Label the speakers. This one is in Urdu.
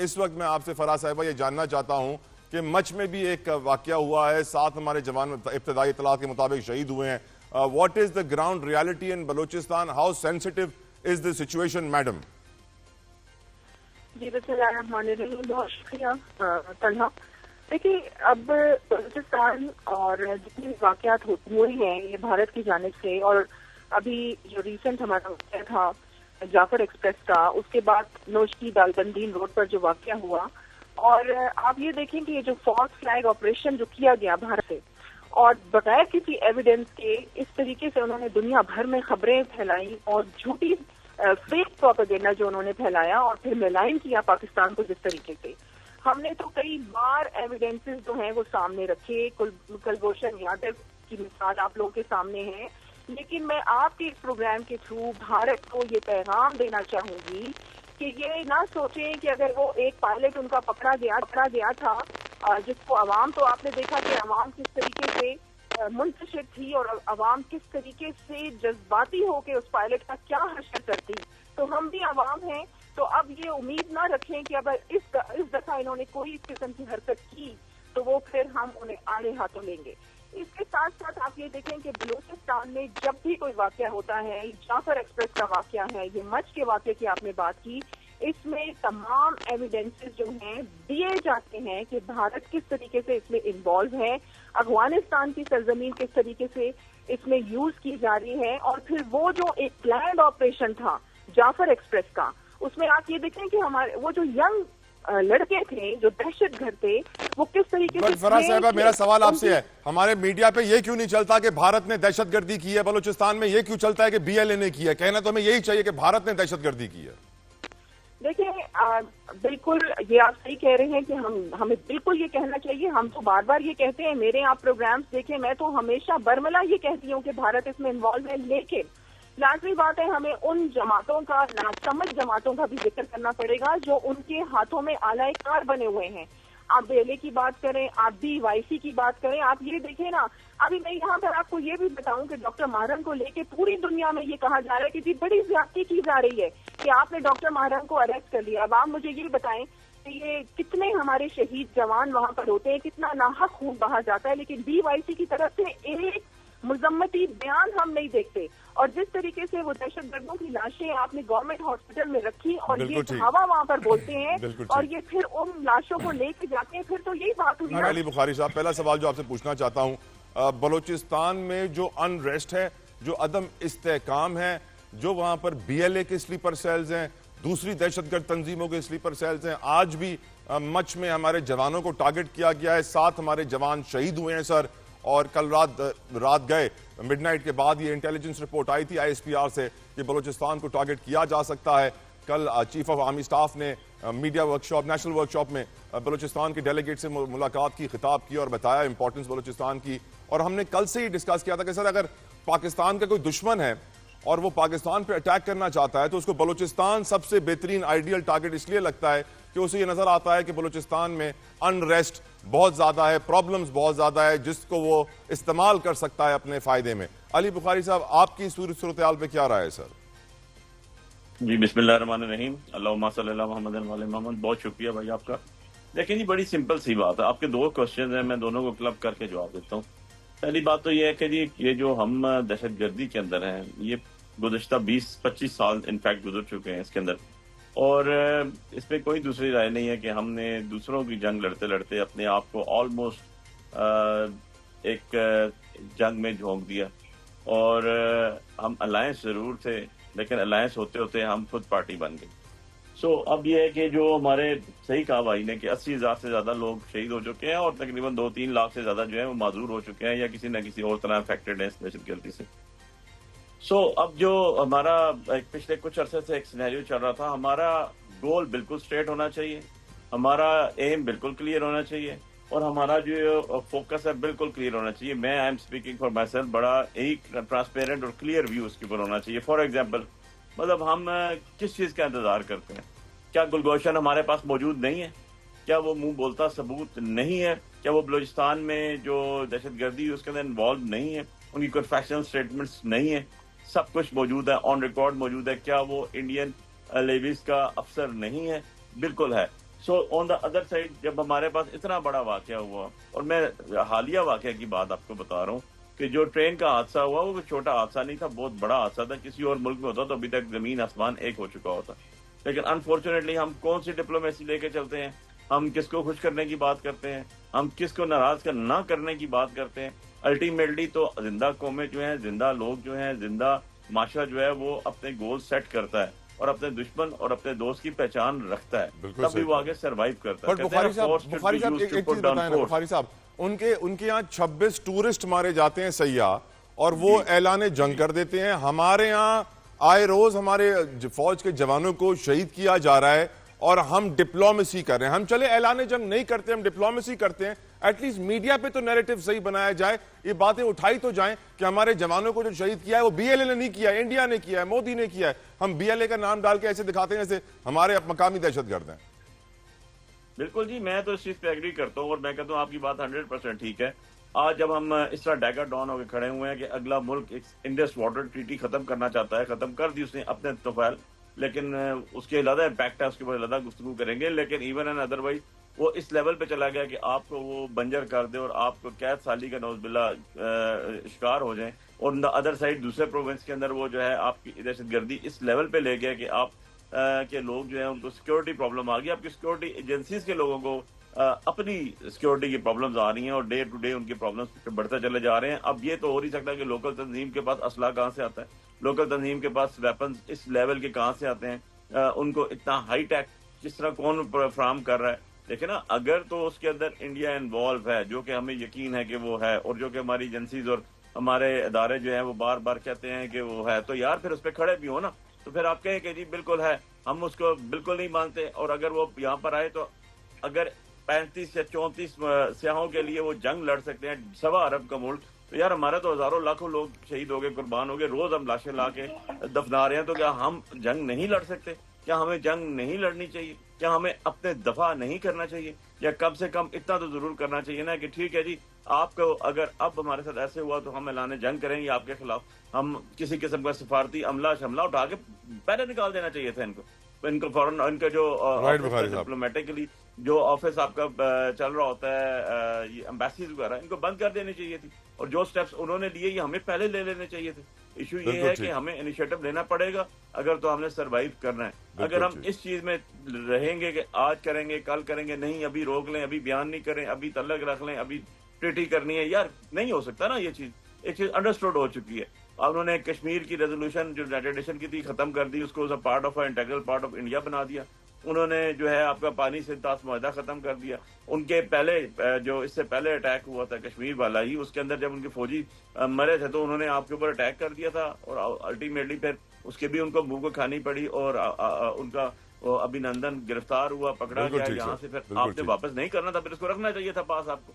Speaker 1: اس وقت میں آپ سے فراز صاحبہ یہ جاننا چاہتا ہوں کہ مچ میں بھی ایک واقعہ ہوا ہے, 7 ہمارے جوان ابتدائی اطلاعات کے مطابق شہید ہوئے ہیں. What is the ground reality in Balochistan? How sensitive is the situation madam?
Speaker 2: جی بسم اللہ الرحمن الرحیم, بہت شکریہ طلحہ. دیکھیے اب بلوچستان اور جتنے واقعات ہوئے ہیں یہ بھارت کی جانب سے, اور ابھی جو ریسنٹ ہمارا واقعہ تھا جعفر ایکسپریس کا, اس کے بعد نوشکی دالبندین روڈ پر جو واقعہ ہوا, اور آپ یہ دیکھیں کہ یہ جو فالس فلیگ آپریشن جو کیا گیا بھارت سے, اور بغیر کسی ایویڈنس کے اس طریقے سے انہوں نے دنیا بھر میں خبریں پھیلائی اور جھوٹی فیک پروپیگنڈا جو انہوں نے پھیلایا اور پھر ملائن کیا پاکستان کو جس طریقے سے. ہم نے تو کئی بار ایویڈنسز جو ہیں وہ سامنے رکھے, کلبھوشن یادو کی مثال آپ لوگوں کے سامنے ہے, لیکن میں آپ کے اس پروگرام کے تھرو بھارت کو یہ پیغام دینا چاہوں گی کہ یہ نہ سوچیں کہ اگر وہ ایک پائلٹ ان کا پکڑا گیا تھا, جس کو عوام, تو آپ نے دیکھا کہ عوام کس طریقے سے منتشر تھی اور عوام کس طریقے سے جذباتی ہو کے اس پائلٹ کا کیا حشر کرتی. تو ہم بھی عوام ہیں, تو اب یہ امید نہ رکھیں کہ اگر اس دفعہ انہوں نے کوئی اس قسم کی حرکت کی تو وہ پھر ہم انہیں آڑے ہاتھوں لیں گے. اس کے ساتھ ساتھ آپ یہ دیکھیں کہ بلوچستان میں جب بھی کوئی واقعہ ہوتا ہے, جعفر ایکسپریس کا واقعہ ہے, یہ مچ کے واقعے کی آپ نے بات کی, اس میں تمام ایویڈنسز جو ہیں دیے جاتے ہیں کہ بھارت کس طریقے سے اس میں انوالو ہے, افغانستان کی سرزمین کس طریقے سے اس میں یوز کی جا رہی ہے, اور پھر وہ جو ایک پلانڈ آپریشن تھا جعفر ایکسپریس کا, اس میں آپ یہ دیکھیں کہ ہمارے وہ جو ینگ لڑکے تھے جو دہشت گرد تھے وہ کس طریقے سے.
Speaker 1: فراز صاحبہ میرا سوال آپ سے ہے, ہمارے میڈیا پہ یہ کیوں نہیں چلتا کہ بھارت نے دہشت گردی کی ہے بلوچستان میں؟ یہ کیوں چلتا ہے کہ بی ایل اے نے کی ہے؟ کہنا تو ہمیں یہی چاہیے کہ بھارت نے دہشت گردی کی ہے.
Speaker 2: دیکھیں بالکل یہ آپ صحیح کہہ رہے ہیں کہ ہمیں بالکل یہ کہنا چاہیے. ہم تو بار بار یہ کہتے ہیں, میرے آپ پروگرامز دیکھیں, میں تو ہمیشہ برملا یہ کہتی ہوں کہ بھارت اس میں انوالو ہے, لیکن لازمی بات ہے ہمیں ان جماعتوں کا, ناسمجھ جماعتوں کا بھی ذکر کرنا پڑے گا جو ان کے ہاتھوں میں آلائے کار بنے ہوئے ہیں. آپ بیلے کی بات کریں, آپ بھی وائی سی کی بات کریں, آپ یہ دیکھیں نا, ابھی میں یہاں پر آپ کو یہ بھی بتاؤں کہ ڈاکٹر ماہرن کو لے کے پوری دنیا میں یہ کہا جا رہا ہے کہ جی بڑی زیادتی کی جا رہی ہے کہ آپ نے ڈاکٹر ماہرن کو اریسٹ کر لیا. اب آپ مجھے یہ بتائیں کہ یہ کتنے ہمارے شہید جوان وہاں پر ہوتے ہیں, کتنا ناحق خون بہا جاتا ہے, لیکن ڈی وائی سی کی طرف سے ایک مذمتی بیان ہم نہیں دیکھتے. اور جس طریقے سے وہ دہشت گردوں کی لاشیں آپ نے گورنمنٹ ہاسپٹل میں رکھی اور یہ دھاوا وہاں پر بولتے ہیں اور یہ پھر ان لاشوں کو لے کے جاتے ہیں, پھر تو یہی بات ہوئی.
Speaker 1: علی بخاری صاحب, پہلا سوال جو آپ سے پوچھنا چاہتا ہوں, بلوچستان میں جو انریسٹ ہے, جو عدم استحکام ہے, جو وہاں پر بی ایل اے کے سلیپر سیلز ہیں, دوسری دہشت گرد تنظیموں کے سلیپر سیلز ہیں, آج بھی مچ میں ہمارے جوانوں کو ٹارگٹ کیا گیا ہے, 7 ہمارے جوان شہید ہوئے ہیں سر. اور کل رات گئے مڈ نائٹ کے بعد یہ انٹیلیجنس رپورٹ آئی تھی آئی ایس پی آر سے کہ بلوچستان کو ٹارگٹ کیا جا سکتا ہے. کل چیف آف آرمی سٹاف نے میڈیا ورکشاپ, نیشنل ورکشاپ میں بلوچستان کے ڈیلیگیٹ سے ملاقات کی, خطاب کی اور بتایا امپورٹنس بلوچستان کی. اور ہم نے کل سے ہی ڈسکس کیا تھا کہ سر اگر پاکستان کا کوئی دشمن ہے اور وہ پاکستان پہ اٹیک کرنا چاہتا ہے تو اس کو بلوچستان سب سے بہترین آئیڈیل ٹارگٹ اس لیے لگتا ہے کہ اسے یہ نظر آتا ہے کہ بلوچستان میں انریسٹ بہت زیادہ ہے, پرابلمز بہت زیادہ ہے, جس کو وہ استعمال کر سکتا ہے اپنے فائدے میں. علی بخاری صاحب, آپ کی صورتحال پہ کیا رائے ہے سر؟
Speaker 3: جی بسم اللہ الرحمن الرحیم, اللہم صلی اللہ محمد وعلی محمد. بہت شکریہ بھائی آپ کا. لیکن یہ بڑی سمپل سی بات ہے, آپ کے 2 کوشچن ہیں, میں دونوں کو کلب کر کے جواب دیتا ہوں. پہلی بات تو یہ ہے کہ جی یہ جو ہم دہشت گردی کے اندر ہیں یہ گزشتہ 20-25 سال انفیکٹ گزر چکے ہیں اس کے اندر, اور اس پہ کوئی دوسری رائے نہیں ہے کہ ہم نے دوسروں کی جنگ لڑتے لڑتے اپنے آپ کو آلموسٹ ایک جنگ میں جھونک دیا. اور ہم الائنس ضرور تھے لیکن الائنس ہوتے ہوتے ہم خود پارٹی بن گئے. سو اب یہ ہے کہ جو ہمارے صحیح کہا بھائی نے کہ 80,000 سے زیادہ لوگ شہید ہو چکے ہیں اور تقریباً 2-3 لاکھ سے زیادہ جو ہے وہ معذور ہو چکے ہیں یا کسی نہ کسی اور طرح افیکٹڈ ہیں اس دہشت گردی سے. سو اب جو ہمارا پچھلے کچھ عرصے سے ایک سینیریو چل رہا تھا, ہمارا گول بالکل اسٹریٹ ہونا چاہیے, ہمارا ایم بالکل کلیئر ہونا چاہیے, اور ہمارا جو فوکس ہے بالکل کلیئر ہونا چاہیے. میں I am speaking for my self, بڑا ایک ٹرانسپیرنٹ اور کلیئر ویو اس کے اوپر ہونا چاہیے. فار ایگزامپل, مطلب ہم کس چیز کا انتظار کرتے ہیں؟ کیا گلگوشن ہمارے پاس موجود نہیں ہے؟ کیا وہ منہ بولتا ثبوت نہیں ہے؟ کیا وہ بلوچستان میں جو دہشت گردی اس کے اندر انوالو نہیں ہے؟ ان کی کوئی فیکشنل اسٹیٹمنٹس نہیں ہے؟ سب کچھ موجود ہے, آن ریکارڈ موجود ہے. کیا وہ انڈین لیویز کا افسر نہیں ہے؟ بالکل ہے. سو آن دا ادر سائڈ جب ہمارے پاس اتنا بڑا واقعہ ہوا، اور میں حالیہ واقعہ کی بات آپ کو بتا رہا ہوں کہ جو ٹرین کا حادثہ ہوا وہ چھوٹا حادثہ نہیں تھا، بہت بڑا حادثہ تھا. کسی اور ملک میں ہوتا تو ابھی تک زمین آسمان ایک ہو چکا ہوتا. لیکن انفارچونیٹلی ہم کون سی ڈپلومیسی لے کے چلتے ہیں؟ ہم کس کو خوش کرنے کی بات کرتے ہیں؟ ہم کس کو ناراض نہ کرنے کی بات کرتے ہیں؟ الٹیمیٹلی تو زندہ قومیں جو ہیں، زندہ لوگ جو ہیں، زندہ معاشرہ جو ہے وہ اپنے گول سیٹ کرتا ہے اور اپنے دشمن اور اپنے دوست کی پہچان رکھتا ہے، تب بھی وہ آگے سروائیو کرتا ہے.
Speaker 1: بخاری صاحب ایک چیز بتائیں نا بخاری صاحب، ان کے یہاں 26 ٹورسٹ مارے جاتے ہیں سیاح، اور وہ اعلان جنگ کر دیتے ہیں. ہمارے یہاں آئے روز ہمارے فوج کے جوانوں کو شہید کیا جا رہا ہے اور ہم ڈپلومیسی کر رہے ہیں. ہم چلے اعلان جنگ نہیں کرتے، ہم ڈپلومیسی کرتے ہیں. ایٹ لیسٹ میڈیا پہ تو نیریٹو صحیح بنایا جائے، یہ باتیں اٹھائی تو جائیں کہ ہمارے جوانوں کو جو شہید کیا ہے وہ بی ایل اے نے نہیں کیا ہے، انڈیا نے کیا ہے، مودی نے کیا ہے. ہم بی ایل اے کا نام ڈال کے ایسے دکھاتے ہیں جیسے ہمارے مقامی دہشت گرد ہیں.
Speaker 3: بالکل جی، میں تو اس چیز پہ ایگری کرتا ہوں، اور میں کہتا ہوں آپ کی بات 100% ٹھیک ہے. آج جب ہم اس طرح ڈیگا ڈاؤن ہو کے کھڑے ہوئے ہیں کہ اگلا ملک انڈس واٹر ٹریٹی ختم کرنا چاہتا ہے، ختم کر دی اس نے اپنے طفیل، لیکن اس کے علیحدہ امپیکٹ ہے، اس کے بعد علیحدہ گفتگو کریں گے. لیکن ایون اینڈ ادر وائز وہ اس لیول پہ چلا گیا کہ آپ کو وہ بنجر کر دے اور آپ کو قید سالی کا نعوذ باللہ شکار ہو جائیں. اور ادر سائڈ دوسرے پروونس کے اندر وہ جو ہے آپ کی دہشت گردی اس لیول پہ لے گیا کہ آپ کے لوگ جو ہیں ان کو سیکورٹی پرابلم آ گئی. آپ کی سیکورٹی ایجنسیز کے لوگوں کو اپنی سیکورٹی کی پرابلمز آ رہی ہیں اور ڈے ٹو ڈے ان کی پرابلمز بڑھتے چلے جا رہے ہیں. اب یہ تو ہو نہیں سکتا کہ لوکل تنظیم کے پاس اسلحہ کہاں سے آتا ہے، لوکل تنظیم کے پاس ویپنز اس لیول کے کہاں سے آتے ہیں، ان کو اتنا ہائی ٹیک جس طرح کون فراہم کر رہا ہے. دیکھیں نا، اگر تو اس کے اندر انڈیا انوالو ہے، جو کہ ہمیں یقین ہے کہ وہ ہے، اور جو کہ ہماری ایجنسیز اور ہمارے ادارے جو ہیں وہ بار بار کہتے ہیں کہ وہ ہے، تو یار پھر اس پہ کھڑے بھی ہو نا. تو پھر آپ کہیں کہ جی بالکل ہے، ہم اس کو بالکل نہیں مانتے. اور اگر وہ یہاں پر آئے تو اگر 35 یا 34 سیاحوں کے لیے وہ جنگ لڑ سکتے ہیں 1.25 ارب کا ملک، تو یار ہمارا تو ہزاروں لاکھوں لوگ شہید ہو گئے، قربان ہو گئے، روز ہم لاشیں لا کے دفنا رہے ہیں. تو کیا ہم جنگ نہیں لڑ سکتے؟ کیا ہمیں جنگ نہیں لڑنی چاہیے؟ کیا ہمیں اپنے دفاع نہیں کرنا چاہیے؟ یا کم سے کم اتنا تو ضرور کرنا چاہیے نا کہ ٹھیک ہے جی، آپ کو اگر اب ہمارے ساتھ ایسے ہوا تو ہم اعلان جنگ کریں گے آپ کے خلاف. ہم کسی قسم کا سفارتی عملہ شملہ اٹھا کے پہلے نکال دینا چاہیے تھا ان کو فوراً. ان کا جو ڈپلومیٹکلی جو آفس آپ کا چل رہا ہوتا ہے ایمبیسیز وغیرہ، ان کو بند کر دینی چاہیے تھی. اور جو سٹیپس انہوں نے لیے یہ ہمیں پہلے لے لینے چاہیے تھے. ایشو یہ ہے کہ ہمیں انیشیٹو لینا پڑے گا اگر تو ہم نے سروائیو کرنا ہے. اگر ہم اس چیز میں رہیں گے کہ آج کریں گے کل کریں گے، نہیں ابھی روک لیں، ابھی بیان نہیں کریں، ابھی تعلق رکھ لیں، ابھی ٹریٹی کرنی ہے، یار نہیں ہو سکتا نا. یہ چیز ایک چیز انڈرسٹوڈ ہو چکی ہے. انہوں نے کشمیر کی ریزولوشن جو یونائیٹڈ نیشن کی تھی ختم کر دی، اس کو part of integral part of India بنا دیا. انہوں نے جو ہے آپ کا پانی سے انتاس معاہدہ ختم کر دیا. ان کے پہلے جو اس سے پہلے اٹیک ہوا تھا کشمیر والا ہی، اس کے اندر جب ان کے فوجی مرے تھے تو انہوں نے آپ کے اوپر اٹیک کر دیا تھا، اور الٹیمیٹلی پھر اس کے بھی ان کو منہ کو کھانی پڑی، اور ان کا ابھینندن گرفتار ہوا، پکڑا گیا. یہاں سے پھر آپ نے واپس نہیں کرنا تھا، پھر اس کو رکھنا چاہیے تھا پاس آپ کو.